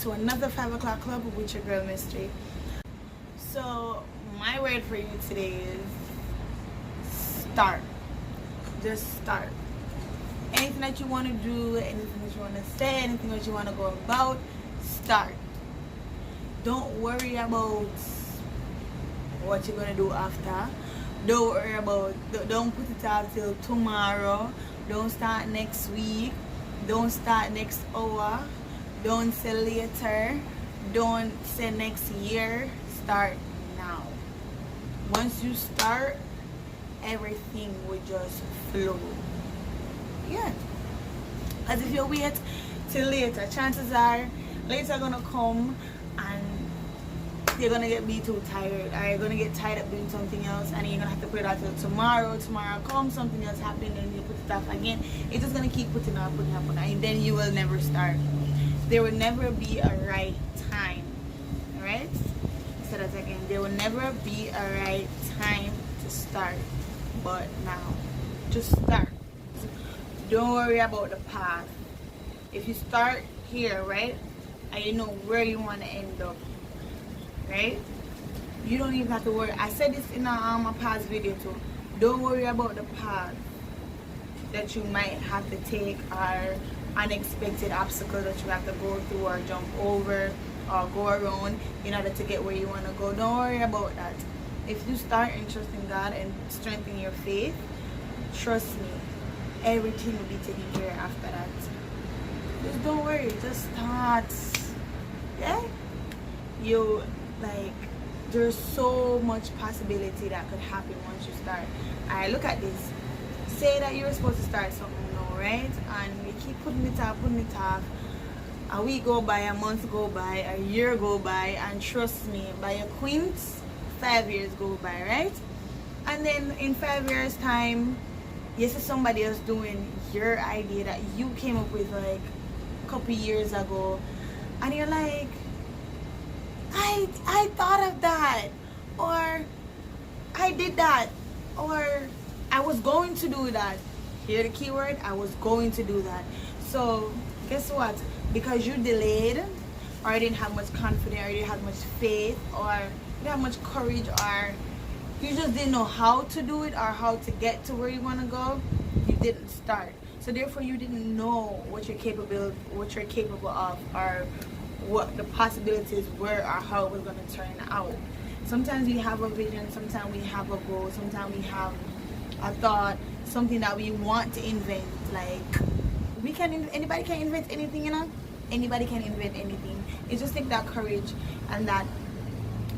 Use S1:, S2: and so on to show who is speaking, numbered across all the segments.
S1: to another 5 o'clock club with your girl Mystery. So my word for you today is start. Just start. Anything that you want to do, anything that you want to say, anything that you want to go about, start. Don't worry about what you're going to do after. Don't worry about, don't put it off till tomorrow. Don't start next week. Don't start next hour. Don't say later. Don't say next year. Start now. Once you start, everything will just flow. Yeah. As if you wait till later, chances are later gonna come and you're gonna be too tired, or you're gonna get tired of doing something else, and you're gonna have to put it out till tomorrow. Tomorrow comes, something else happens, and you put it off again. It's just gonna keep putting off, and then you will never start. There will never be a right time. Alright? Say that again. There will never be a right time to start, but now. Just start. Don't worry about the path. If you start here, right, and you know where you want to end up, right, you don't even have to worry. I said this in a past video too. Don't worry about the path that you might have to take, or unexpected obstacles that you have to go through or jump over or go around in order to get where you want to go. Don't worry about that. If you start and trust in God and strengthen your faith, trust me, everything will be taken care of after that. Just don't worry, just start. Yeah? You, like, there's so much possibility that could happen once you start. Alright, look at this. Say that you're supposed to start something now, right? And you keep putting it off. A week go by, a month go by, a year go by, and trust me, by a quince, 5 years go by, right? And then in 5 years time, you see somebody else doing your idea that you came up with like a couple years ago, and you're like, I thought of that, or I did that, or I was going to do that. Hear the keyword, I was going to do that. So guess what? Because you delayed, or you didn't have much confidence, or you didn't have much faith, or you didn't have much courage, or you just didn't know how to do it or how to get to where you want to go, you didn't start. So therefore you didn't know what you're capable of, or what the possibilities were, or how it was going to turn out. Sometimes we have a vision, sometimes we have a goal, sometimes we have a thought, something that we want to invent. Like, anybody can invent anything, you know? Anybody can invent anything. It just takes that courage and that,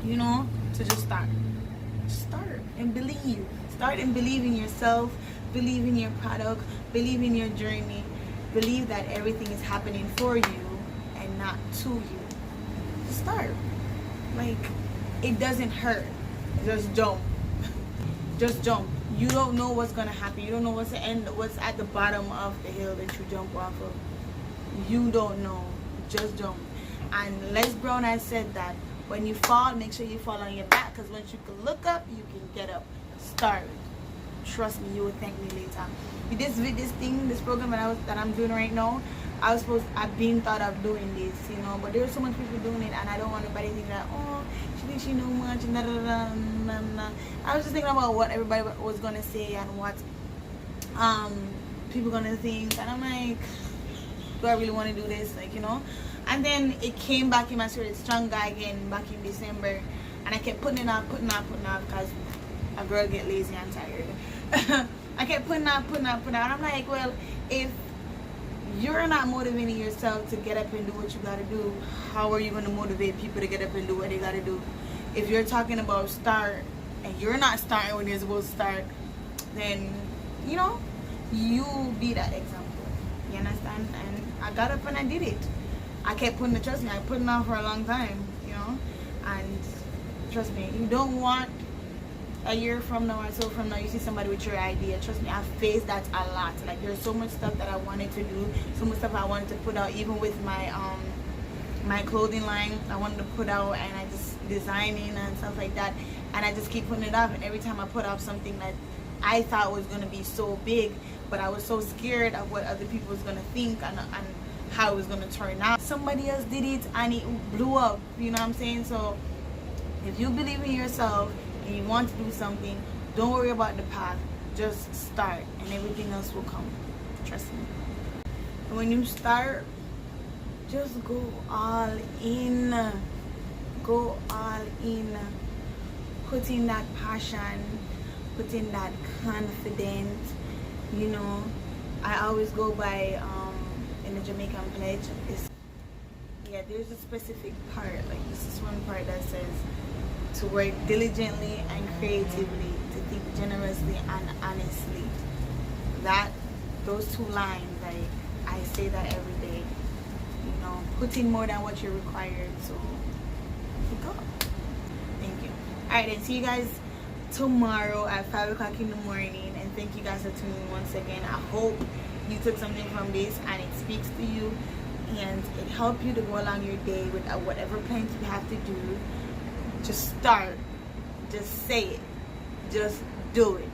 S1: you know, to just start. Start and believe. Start and believe in yourself, believe in your product, believe in your journey, believe that everything is happening for you and not to you. Start. Like, it doesn't hurt. Just jump. Just jump. You don't know what's gonna happen. You don't know what's at the bottom of the hill that you jump off of. You don't know. Just jump. And Les Brown has said that when you fall, make sure you fall on your back, because once you can look up, you can get up. Start. Trust me, you will thank me later. With this program that I'm doing right now, I've been thought of doing this, you know, but there's so much people doing it, and I don't want anybody to think that, oh, she thinks she know much, and I was just thinking about what everybody was gonna say and what people gonna think, and I'm like, do I really want to do this, like, you know? And then it came back in my spirit stronger again back in December, and I kept putting it off because a girl get lazy and tired. I kept putting it off, and I'm like, well, if you're not motivating yourself to get up and do what you gotta do, how are you gonna motivate people to get up and do what they gotta do? If you're talking about start and you're not starting when you're supposed to start, then, you know, you be that example. You understand? And I got up and I did it. I kept putting it, trust me, I put it on for a long time, you know? And trust me, you don't want a year from now or so from now you see somebody with your idea. Trust me, I've faced that a lot. Like, there's so much stuff that I wanted to do, so much stuff I wanted to put out, even with my my clothing line I wanted to put out, and I just designing and stuff like that, and I just keep putting it off. And every time I put out something that I thought was going to be so big, but I was so scared of what other people was going to think, and how it was gonna turn out. Somebody else did it and it blew up, you know what I'm saying? So if you believe in yourself and you want to do something, don't worry about the path, just start and everything else will come. Trust me. And when you start, just go all in. Go all in. Put in that passion, put in that confidence. You know, I always go by in the Jamaican pledge, there's a specific part, like this is one part that says to work diligently and creatively, to think generously and honestly. Those two lines, like I say that every day. You know, put in more than what you're required, so go. Thank you. Alright, then see you guys tomorrow at 5 o'clock in the morning, and thank you guys for tuning in once again. I hope you took something from this and it speaks to you and it helped you to go along your day with whatever plans you have to do. Just start, just say it, just do it.